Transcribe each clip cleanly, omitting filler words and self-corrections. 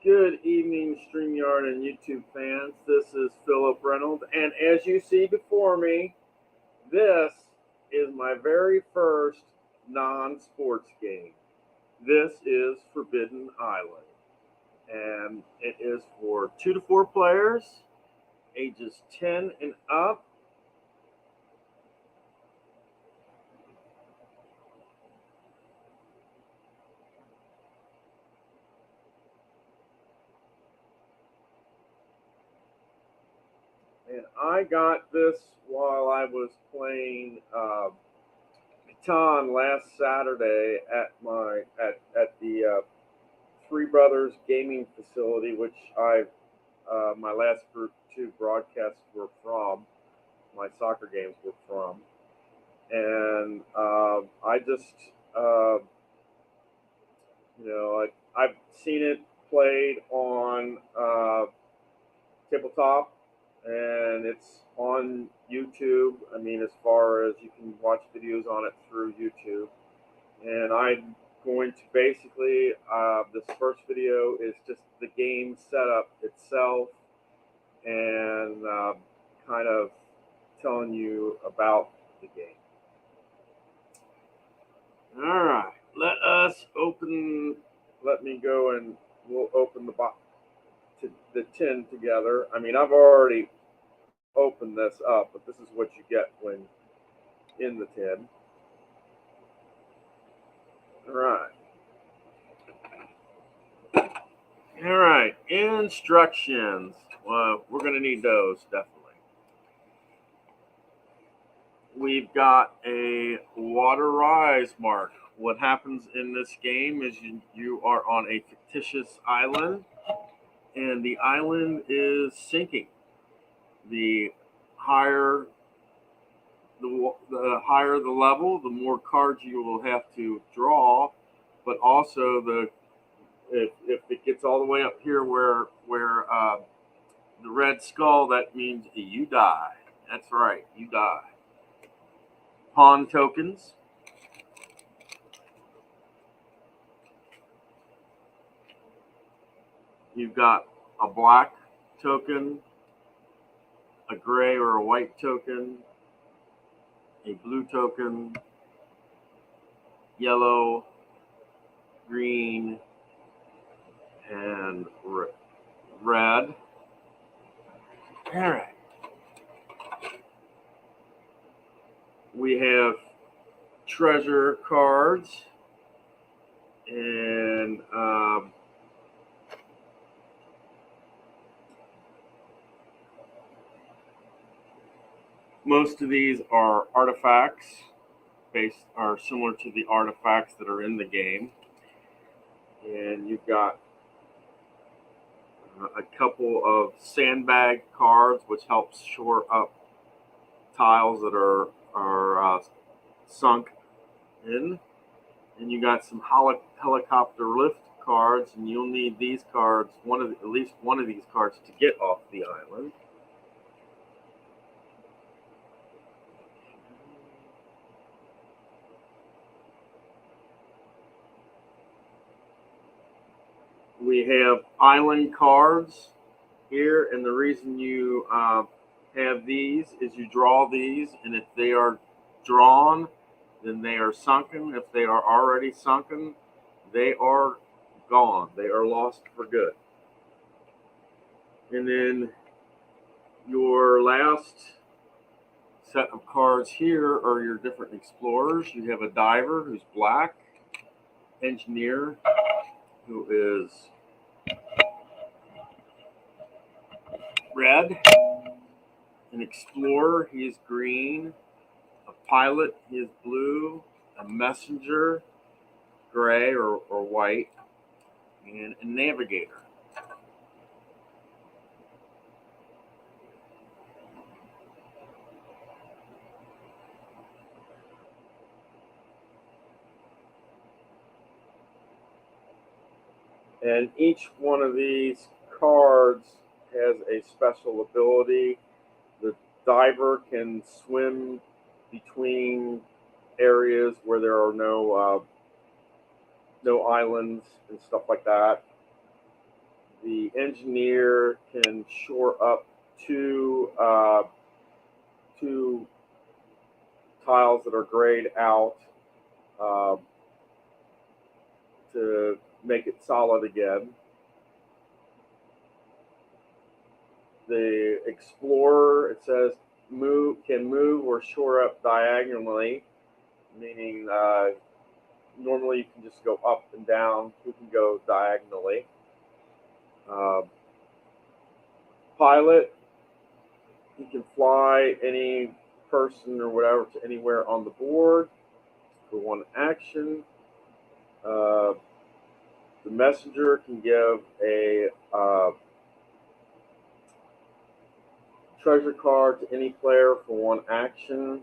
Good evening, StreamYard and YouTube fans. This is Philip Reynolds, and as you see before me, this is my very first non-sports game. This is Forbidden Island, and it is for 2 to 4 players, ages 10 and up. And I got this while I was playing Catan last Saturday at the Three Brothers Gaming Facility, which my last group 2 broadcasts were from. My soccer games were from, and I just I've seen it played on tabletop, and it's on YouTube. I mean, as far as you can watch videos on it through YouTube, and I'm going to basically this first video is just the game setup itself, and kind of telling you about the game. All right, let me go and we'll open the tin together. I mean, I've already opened this up, but this is what you get when in the tin. All right, instructions. We're going to need those, definitely. We've got a water rise mark. What happens in this game is you are on a fictitious island, and the island is sinking. The higher the level, the more cards you will have to draw, but also if it gets all the way up here where the red skull, that means you die. That's right, you die. Pawn tokens. You've got a black token, a gray or a white token, a blue token, yellow, green, and red. All right. We have treasure cards, and most of these are artifacts, are similar to the artifacts that are in the game. And you've got a couple of sandbag cards, which helps shore up tiles that are sunk in. And you got some helicopter lift cards, and you'll need these cards, at least one of these cards, to get off the island. We have island cards here, and the reason you have these is you draw these, and if they are drawn, then they are sunken. If they are already sunken, they are gone. They are lost for good. And then your last set of cards here are your different explorers. You have a diver who's black, engineer who is red, an explorer, he is green, a pilot, he is blue, a messenger, gray or white, and a navigator. And each one of these cards has a special ability. The diver can swim between areas where there are no islands and stuff like that. the engineer can shore up two tiles that are grayed out uh, to make it solid again. The explorer, it says, can move or shore up diagonally, meaning normally you can just go up and down. You can go diagonally. Pilot, you can fly any person or whatever to anywhere on the board for one action. The messenger can give a treasure card to any player for one action.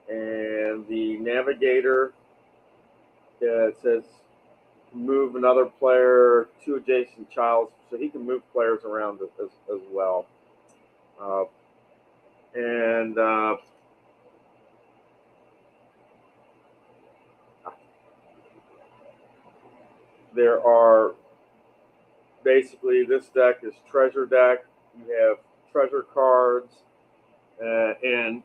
And the navigator, it says move another player to adjacent tiles, so he can move players around as well. And there are basically, this deck is treasure deck. You have treasure cards and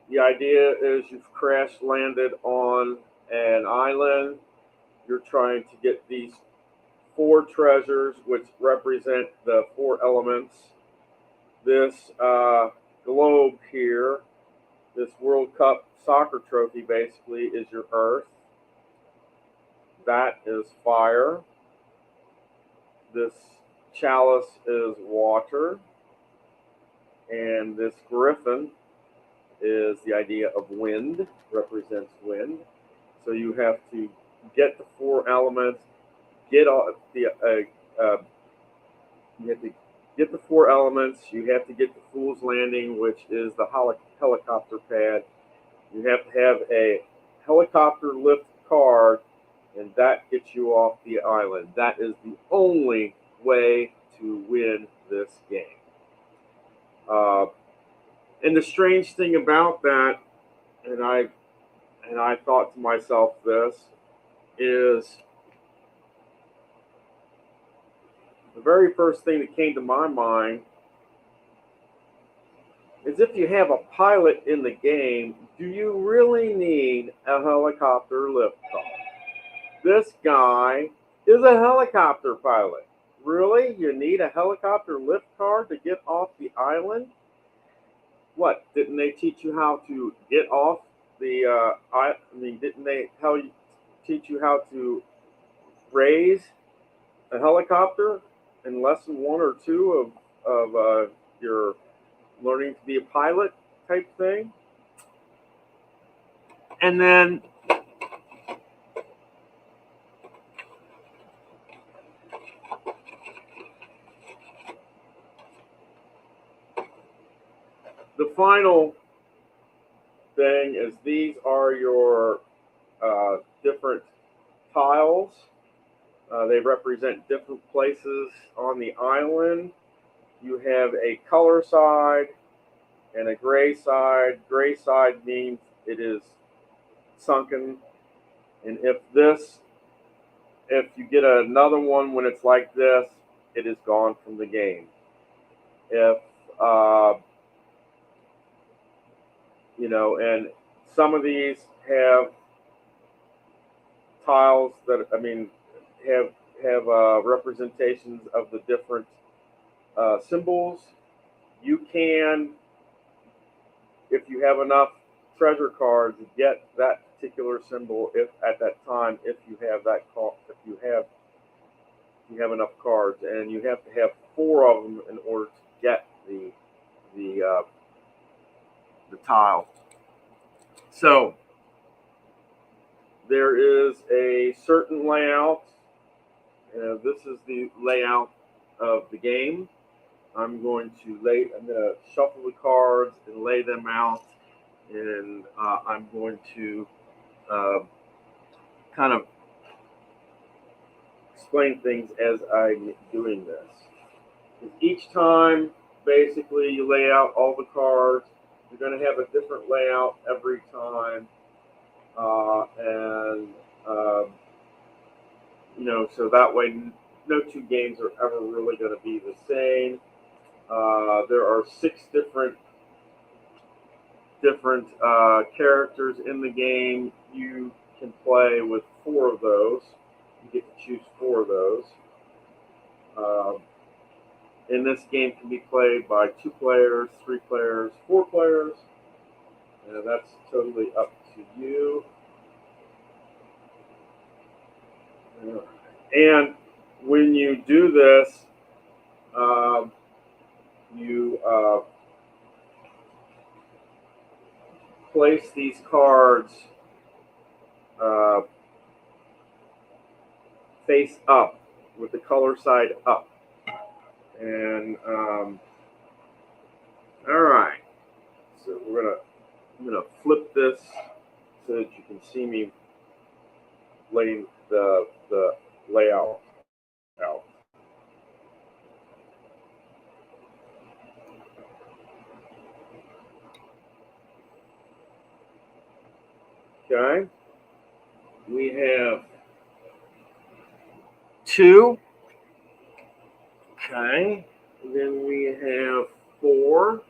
the idea is you've crash landed on an island. You're trying to get these 4 treasures, which represent the 4 elements. This globe here, this World Cup soccer trophy, basically is your earth. That is fire. This chalice is water. And this griffin is the idea of wind, represents wind. So you have to get the 4 elements, get all the you have to get the 4 elements. You have to get the Fool's Landing, which is the helicopter pad. You have to have a helicopter lift card, and that gets you off the island. That is the only way to win this game. And the strange thing about that, and I thought to myself this, is the very first thing that came to my mind is if you have a pilot in the game, do you really need a helicopter lift car? This guy is a helicopter pilot. Really? You need a helicopter lift car to get off the island? What? Didn't they teach you how to get off the didn't they teach you how to raise a helicopter in lesson 1 or 2 of your learning to be a pilot type thing? And then the final thing is these are your different tiles. They represent different places on the island. You have a color side and a gray side. Gray side means it is sunken. And if you get another one when it's like this, it is gone from the game. If and some of these have tiles that have representations of the different symbols. You can, if you have enough treasure cards, get that particular symbol if at that time if you have enough cards, and you have to have 4 of them in order to get the tile. So there is a certain layout. This is the layout of the game. I'm going to shuffle the cards and lay them out, and I'm going to kind of explain things as I'm doing this. Each time, basically, you lay out all the cards. You're going to have a different layout every time, and so that way no two games are ever really going to be the same. There are 6 different characters in the game. You can play with 4 of those. You get to choose 4 of those. And this game can be played by 2 players, 3 players, 4 players. And that's totally up to you. And when you do this, you place these cards face up with the color side up. And all right, so I'm gonna flip this so that you can see me laying the layout out. Okay, we have 2. Okay, then we have 4.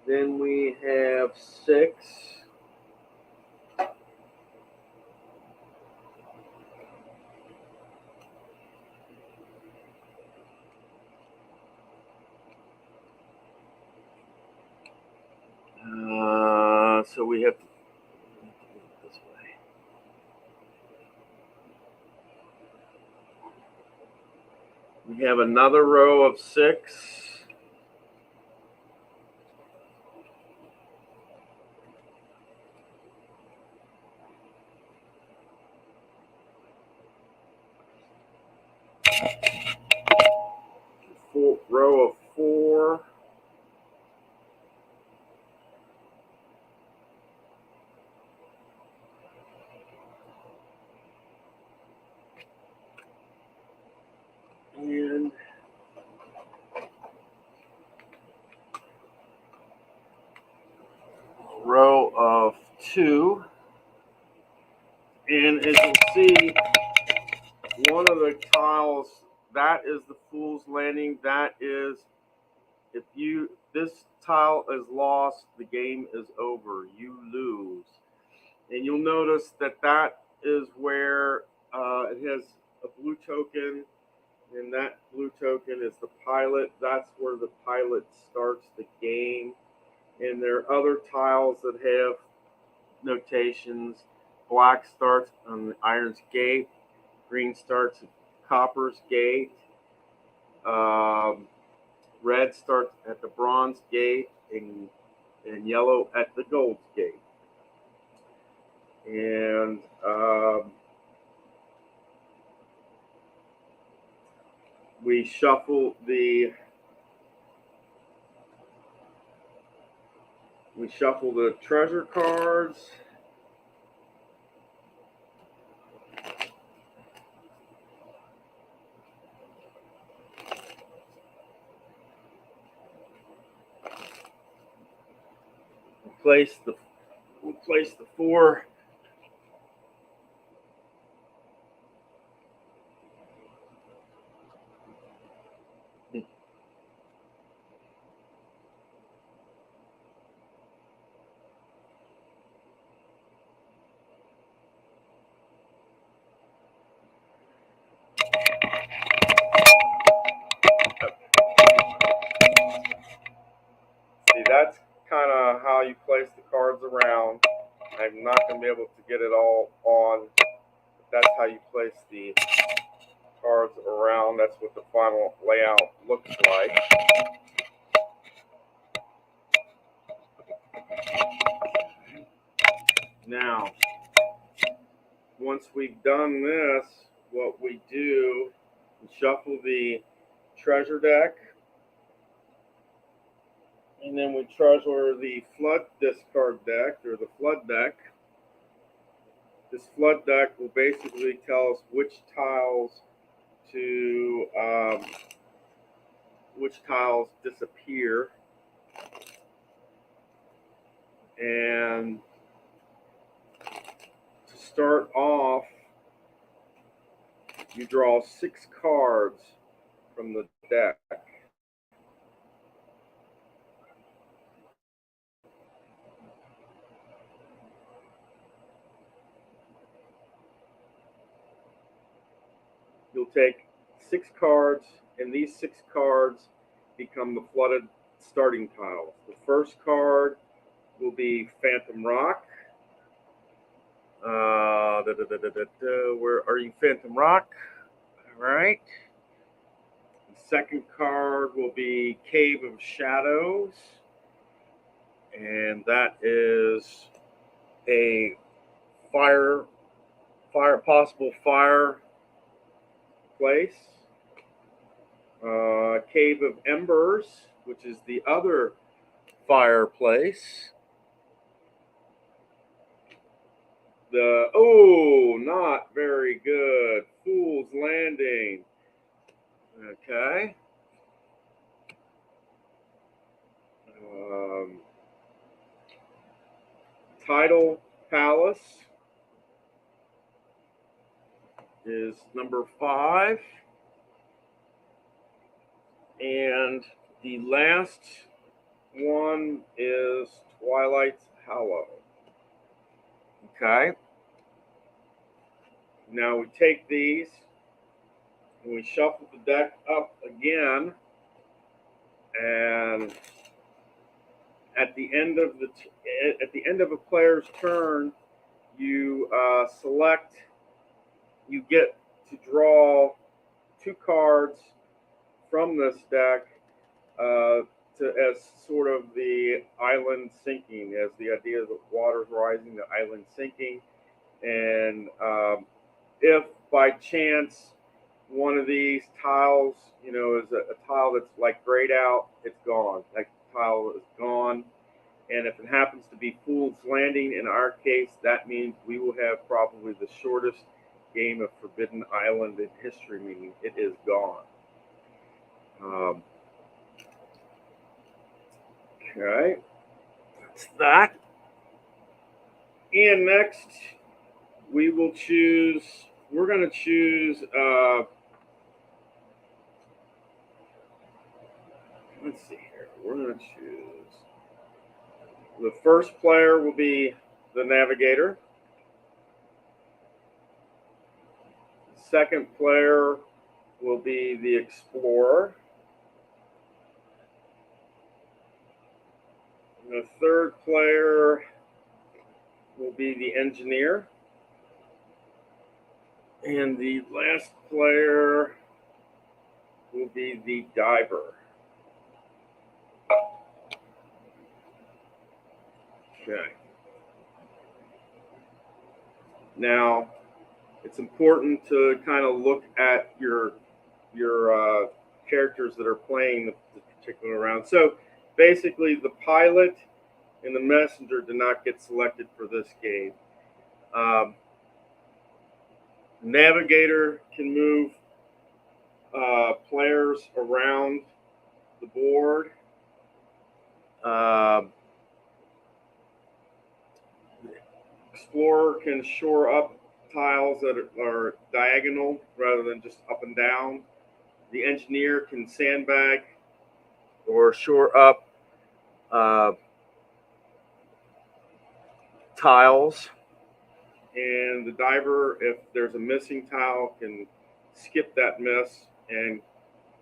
Then we have 6. So we have to do it this way. We have another row of 6. Row of 4. And row of 2. And as you see, one of the tiles, that is the Fool's Landing. That is, if this tile is lost, the game is over. You lose. And you'll notice that is where it has a blue token, and that blue token is the pilot. That's where the pilot starts the game. And there are other tiles that have notations. Black starts on the Iron's Gate. Green starts at Copper's Gate. Red starts at the Bronze Gate, and yellow at the Gold Gate. And we shuffle the treasure cards. We'll place the 4. See, that's kind of how you place the cards around. I'm not going to be able to get it all on, but that's how you place the cards around. That's what the final layout looks like. Now, once we've done this, what we do, we shuffle the treasure deck, and then we treasure the flood discard deck, or the flood deck. This flood deck will basically tell us which tiles disappear, and to start off, you draw 6 cards from the deck. You'll take 6 cards, and these 6 cards become the flooded starting tiles. The first card will be Phantom Rock. Where are you, Phantom Rock? All right. The second card will be Cave of Shadows, and that is a possible fire place. Cave of Embers, which is the other fireplace. Not very good. Fool's Landing. Okay. Tidal Palace is number 5. And the last one is Twilight's Hallow. Okay. Now we take these and we shuffle the deck up again, and at the end of a player's turn, you get to draw 2 cards from this deck as sort of the island sinking, as the idea of the water's rising, the island sinking, and if by chance one of these tiles, is a tile that's like grayed out, it's gone. That tile is gone. And if it happens to be Fool's Landing, in our case, that means we will have probably the shortest game of Forbidden Island in history, meaning it is gone. Okay, that's that. And next, we're going to choose, let's see here. We're going to choose, the first player will be the Navigator. The second player will be the Explorer. And the third player will be the Engineer. And the last player will be the Diver. Okay. Now, it's important to kind of look at your characters that are playing the particular round. So basically, the pilot and the messenger did not get selected for this game. Navigator can move players around the board. Explorer can shore up tiles that are diagonal rather than just up and down. The Engineer can sandbag or shore up tiles. And the Diver, if there's a missing tile, can skip that miss and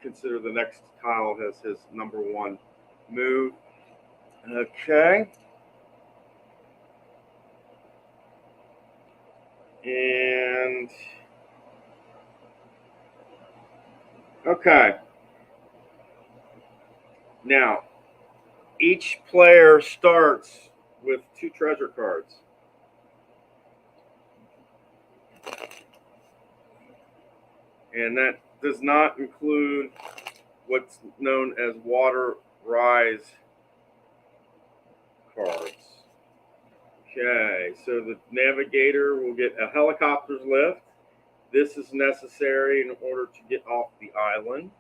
consider the next tile as his number 1 move. Okay. And okay. Now, each player starts with 2 treasure cards. And that does not include what's known as water rise cards. Okay, so the navigator will get a helicopter's lift. This is necessary in order to get off the island.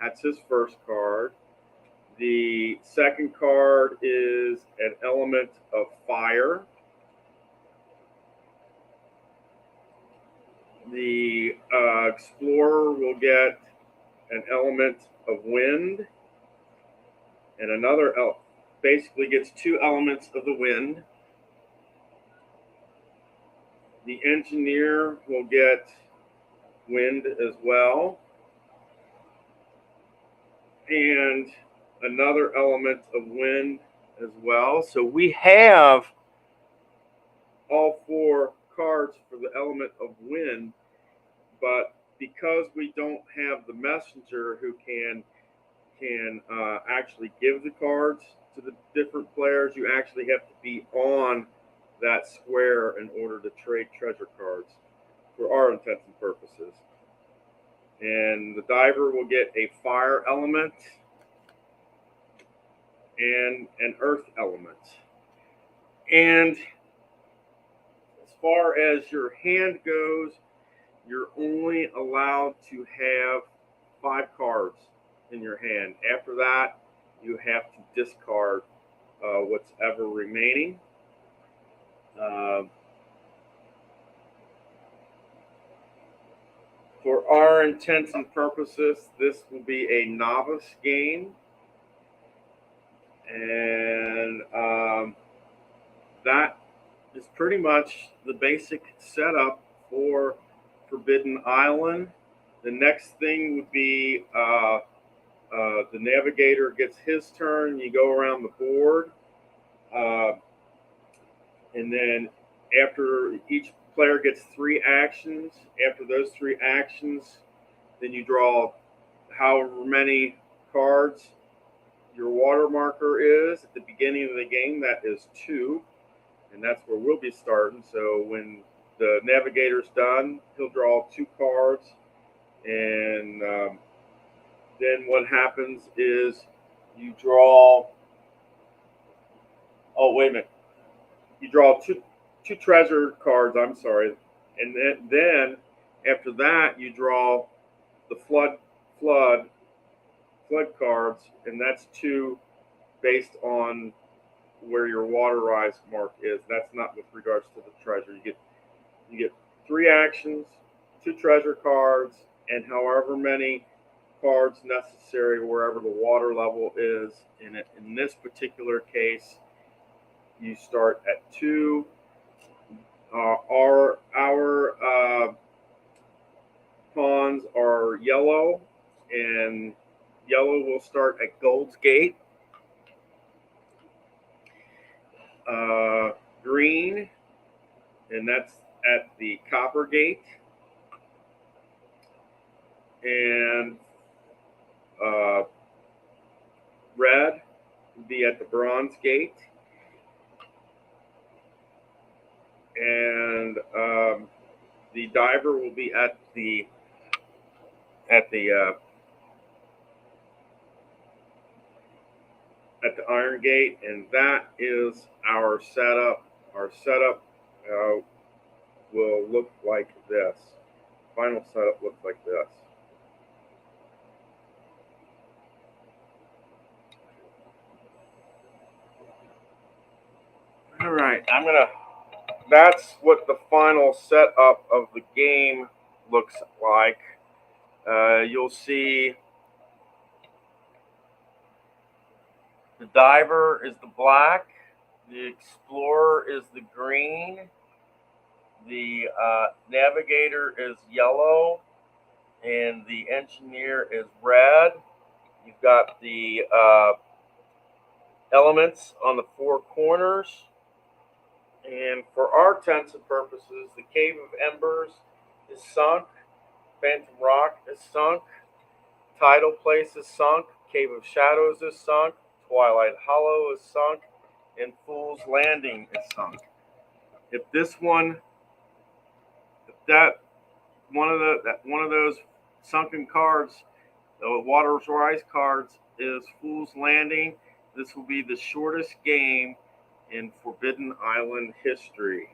That's his first card. The second card is an element of fire. The explorer will get an element of wind, and another basically gets two elements of the wind. The engineer will get wind as well, and another element of wind as well. So we have all four cards for the element of wind, but because we don't have the messenger who can actually give the cards to the different players, you actually have to be on that square in order to trade treasure cards for our intents and purposes. And the diver will get a fire element and an earth element. And as far as your hand goes, you're only allowed to have 5 cards in your hand. After that, you have to discard what's ever remaining. For our intents and purposes, this will be a novice game. And that is pretty much the basic setup for Forbidden Island. The next thing would be the navigator gets his turn. You go around the board. And then after each player gets 3 actions, after those 3 actions, then you draw however many cards your water marker is. At the beginning of the game, that is 2. And that's where we'll be starting. So when the navigator's done, he'll draw 2 cards. And then what happens is you draw. Oh, wait a minute. You draw two treasure cards. I'm sorry, and then after that you draw the flood cards, and that's 2 based on where your water rise mark is. That's not with regards to the treasure. You get 3 actions, 2 treasure cards, and however many cards necessary wherever the water level is. In this particular case, you start at 2. Our pawns are yellow, and yellow will start at Gold's Gate. Green, and that's at the Copper Gate. And red would be at the Bronze Gate. And the diver will be at the Iron Gate, and that is our setup. Our setup will look like this. Final setup looks like this. All right, that's what the final setup of the game looks like. You'll see the diver is the black, the explorer is the green, the navigator is yellow, and the engineer is red. You've got the elements on the 4 corners. And for our intents and purposes, the Cave of Embers is sunk, Phantom Rock is sunk, Tidal Place is sunk, Cave of Shadows is sunk, Twilight Hollow is sunk, and Fool's Landing is sunk. If one of those sunken cards, the Water's Rise cards, is Fool's Landing, this will be the shortest game in Forbidden Island history.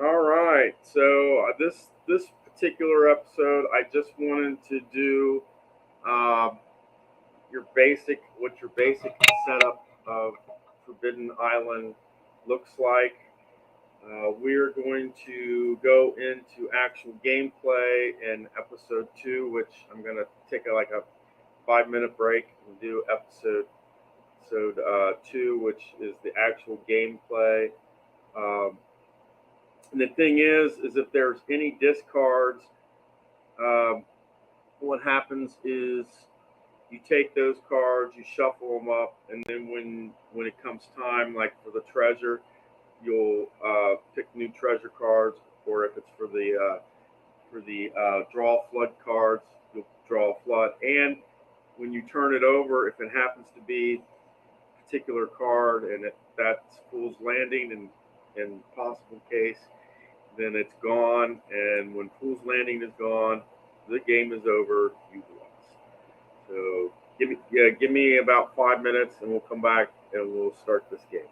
All right, so this particular episode, I just wanted to do um, what your basic setup of Forbidden Island looks like. We're going to go into actual gameplay in episode 2, which I'm going to take a 5-minute break and do episode 2, which is the actual gameplay. Um, and the thing is if there's any discards, um, what happens is you take those cards, you shuffle them up, and then when it comes time, like for the treasure, you'll pick new treasure cards, or if it's for the draw flood cards, you'll draw a flood. And when you turn it over, if it happens to be a particular card and that's Fool's Landing in possible case, then it's gone. And when Fool's Landing is gone, the game is over. You've lost. So give me about 5 minutes, and we'll come back and we'll start this game.